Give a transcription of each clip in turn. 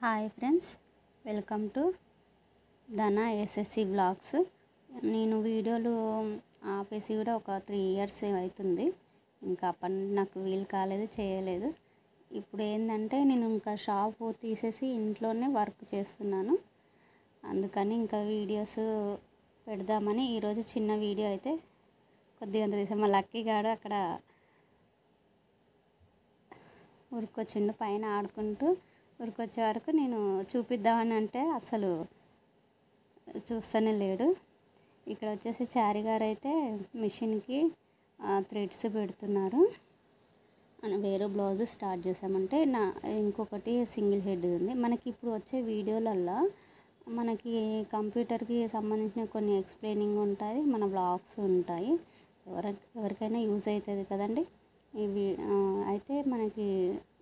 Hi friends, welcome to ధన SSC blogs. నేను వీడియోలు ఆపేసి కూడా ఒక 3 ఇయర్స్ అవుతుంది. ఇంకా అప్పటి నుండి నాకు వీలు కాలేదు, చేయలేదు. ఇప్పుడు ఏంటంటే నేను ఇంకా షాప్ తీసేసి ఇంట్లోనే వర్క్ చేస్తున్నాను. అందుకని ఇంకా వీడియోస్ పెడదామని ఈరోజు చిన్న వీడియో అయితే కొద్దిగా తీసాను. మా లక్కీ గాడు అక్కడ ఉరికొచ్చిండు, పైన ఆడుకుంటూ ఉరికొచ్చే వరకు నేను చూపిద్దామని అంటే అసలు చూస్తూనే లేడు. ఇక్కడ వచ్చేసి చారి గారు అయితే మిషన్కి థ్రెడ్స్ పెడుతున్నారు. వేరే బ్లౌజ్ స్టార్ట్ చేసామంటే ఇంకొకటి సింగిల్ హెడ్ ఉంది. మనకి ఇప్పుడు వచ్చే వీడియోలల్లో మనకి కంప్యూటర్కి సంబంధించిన కొన్ని ఎక్స్ప్లెయినింగ్ ఉంటుంది, మన బ్లాగ్స్ ఉంటాయి. ఎవరికైనా యూజ్ అవుతుంది కదండి ఇవి. అయితే మనకి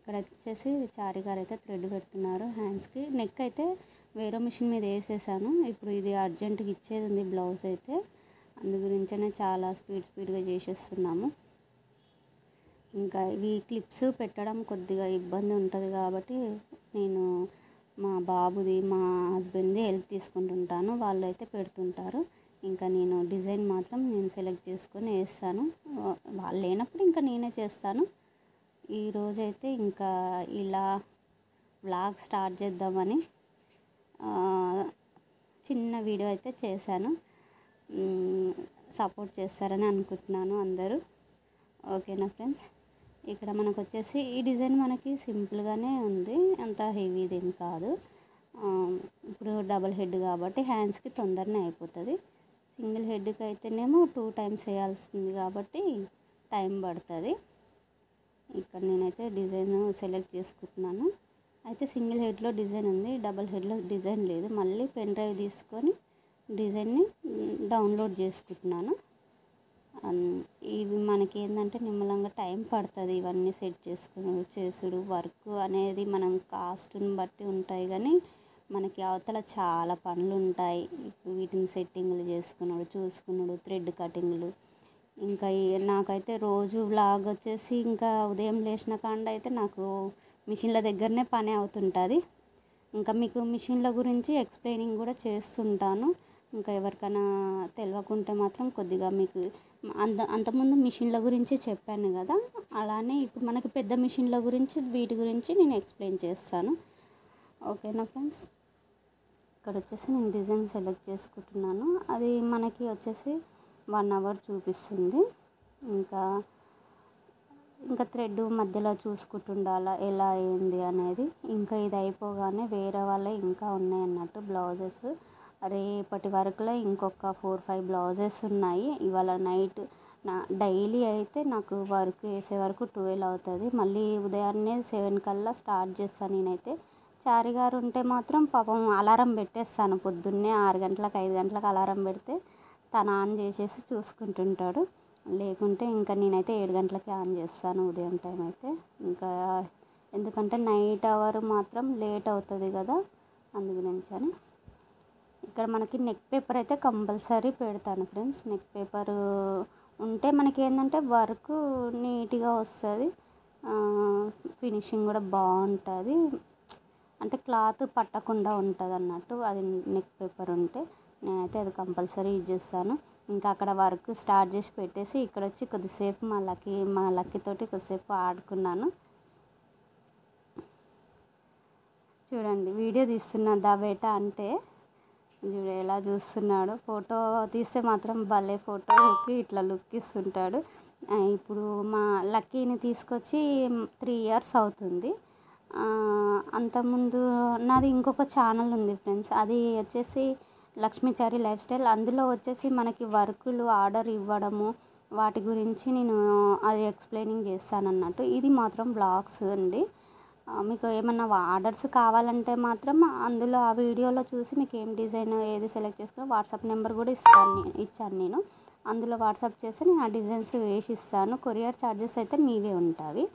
ఇక్కడ వచ్చేసి చారి గారు అయితే థ్రెడ్ పెడుతున్నారు హ్యాండ్స్కి. నెక్ అయితే వేరే మిషన్ మీద వేసేసాను. ఇప్పుడు ఇది అర్జెంటుగా ఇచ్చేది ఉంది బ్లౌజ్ అయితే, అందు గురించనే చాలా స్పీడ్గా చేసేస్తున్నాము. ఇంకా ఇవి క్లిప్స్ పెట్టడం కొద్దిగా ఇబ్బంది ఉంటుంది కాబట్టి నేను మా బాబుది మా హస్బెండ్ది హెల్ప్ తీసుకుంటుంటాను, వాళ్ళు అయితే పెడుతుంటారు. ఇంకా నేను డిజైన్ మాత్రం నేను సెలెక్ట్ చేసుకొని వేస్తాను. వాళ్ళు లేనప్పుడు ఇంకా నేనే చేస్తాను. ఈరోజైతే ఇంకా ఇలా వ్లాగ్ స్టార్ట్ చేద్దామని చిన్న వీడియో అయితే చేశాను. సపోర్ట్ చేస్తారని అనుకుంటున్నాను అందరూ. ఓకేనా ఫ్రెండ్స్, ఇక్కడ మనకు వచ్చేసి ఈ డిజైన్ మనకి సింపుల్గానే ఉంది, అంత హెవీదేం కాదు. ఇప్పుడు డబుల్ హెడ్ కాబట్టి హ్యాండ్స్కి తొందరనే అయిపోతుంది. సింగిల్ హెడ్కి అయితేనేమో 2 టైమ్స్ వేయాల్సింది కాబట్టి టైం పడుతుంది. ఇక్కడ నేనైతే డిజైన్ సెలెక్ట్ చేసుకుంటున్నాను. అయితే సింగిల్ హెడ్లో డిజైన్ ఉంది, డబుల్ హెడ్లో డిజైన్ లేదు. మళ్ళీ పెన్ డ్రైవ్ తీసుకొని డిజైన్ని డౌన్లోడ్ చేసుకుంటున్నాను. ఇవి మనకి ఏంటంటే నిమ్మలంగా టైం పడుతుంది ఇవన్నీ సెట్ చేసుడు. వర్క్ అనేది మనం కాస్ట్ని బట్టి ఉంటాయి, కానీ మనకి అవతల చాలా పనులు ఉంటాయి. వీటిని సెట్టింగ్లు చేసుకున్నాడు, చూసుకున్నాడు, థ్రెడ్ కటింగ్లు. ఇంకా నాకైతే రోజు వ్లాగ్ వచ్చేసి ఇంకా ఉదయం లేచిన కాండ అయితే నాకు మిషన్ల దగ్గరనే పని అవుతుంటుంది. ఇంకా మీకు మిషన్ల గురించి ఎక్స్ప్లెయినింగ్ కూడా చేస్తుంటాను. ఇంకా ఎవరికైనా తెలియకుంటే మాత్రం కొద్దిగా మీకు అంతకుముందు మిషన్ల గురించి చెప్పాను కదా, అలానే ఇప్పుడు మనకి పెద్ద మిషన్ల గురించి వీటి గురించి నేను ఎక్స్ప్లెయిన్ చేస్తాను. ఓకేనా ఫ్రెండ్స్, ఇక్కడ వచ్చేసి నేను డిజైన్ సెలెక్ట్ చేసుకుంటున్నాను. అది మనకి వచ్చేసి 1 అవర్ చూపిస్తుంది. ఇంకా థ్రెడ్ మధ్యలో చూసుకుంటుండాలా ఎలా అయింది అనేది. ఇంకా ఇది అయిపోగానే వేరే వాళ్ళే ఇంకా ఉన్నాయన్నట్టు బ్లౌజెస్. రేపటి వరకులో ఇంకొక 4-5 బ్లౌజెస్ ఉన్నాయి. ఇవాళ నైట్ డైలీ అయితే నాకు వర్క్ వేసే వరకు 12 అవుతుంది. మళ్ళీ ఉదయాన్నే 7 కల్లా స్టార్ట్ చేస్తాను నేనైతే. చారి గారు ఉంటే మాత్రం పాపం అలారం పెట్టేస్తాను. పొద్దున్నే 6 గంటలకు 5 గంటలకు అలారం పెడితే తను ఆన్ చేసేసి చూసుకుంటుంటాడు. లేకుంటే ఇంకా నేనైతే 7 గంటలకి ఆన్ చేస్తాను ఉదయం టైం అయితే. ఇంకా ఎందుకంటే నైట్ అవర్ మాత్రం లేట్ అవుతుంది కదా, అందు గురించని. ఇక్కడ మనకి నెక్ పేపర్ అయితే కంపల్సరీ పెడతాను ఫ్రెండ్స్. నెక్ పేపర్ ఉంటే మనకి ఏంటంటే వర్క్ నీట్గా వస్తుంది, ఫినిషింగ్ కూడా బాగుంటుంది. అంటే క్లాత్ పట్టకుండా ఉంటుంది అన్నట్టు, అది నెక్ పేపర్ ఉంటే నేనైతే అది కంపల్సరీ యూజ్ చేస్తాను. ఇంకా అక్కడ వర్క్ స్టార్ట్ చేసి పెట్టేసి ఇక్కడ వచ్చి కొద్దిసేపు మా లక్కీతోటి కొద్దిసేపు ఆడుకున్నాను. చూడండి వీడియో తీస్తున్నా బేటా అంటే చూడు ఎలా చూస్తున్నాడు. ఫోటో తీస్తే మాత్రం భలే ఫోటోకి ఇట్లా లుక్ ఇస్తుంటాడు. ఇప్పుడు మా లక్కీని తీసుకొచ్చి 3 ఇయర్స్ అవుతుంది. అంతకుముందు నాది ఇంకొక ఛానల్ ఉంది ఫ్రెండ్స్, అది వచ్చేసి లక్ష్మీచారి లైఫ్ స్టైల్. అందులో వచ్చేసి మనకి వర్కులు ఆర్డర్ ఇవ్వడము వాటి గురించి నేను అది ఎక్స్ప్లెయినింగ్ చేస్తాను అన్నట్టు. ఇది మాత్రం బ్లాగ్స్ అండి. మీకు ఏమన్నా ఆర్డర్స్ కావాలంటే మాత్రం అందులో ఆ వీడియోలో చూసి మీకు ఏం డిజైన్ ఏది సెలెక్ట్ చేసుకుని వాట్సాప్ నెంబర్ కూడా ఇచ్చాను నేను. అందులో వాట్సాప్ చేసి నేను ఆ డిజైన్స్ వేసి ఇస్తాను. కొరియర్ ఛార్జెస్ అయితే మీవే ఉంటాయి.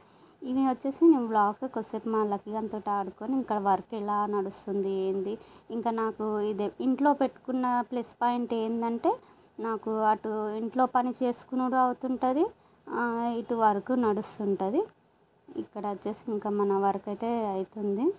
ఇవి వచ్చేసి నేను బ్లాగ్స్ కొద్దిసేపు మా లక్కీ గారితో ఆడుకొని ఇంకా వర్క్ ఎలా నడుస్తుంది ఏంది. ఇంకా నాకు ఇదే ఇంట్లో పెట్టుకున్న ప్లస్ పాయింట్ ఏంటంటే నాకు అటు ఇంట్లో పని చేసుకునుడు అవుతుంటుంది, ఇటు వర్క్ నడుస్తుంటుంది. ఇక్కడ వచ్చేసి ఇంకా మన వర్క్ అయితే అవుతుంది.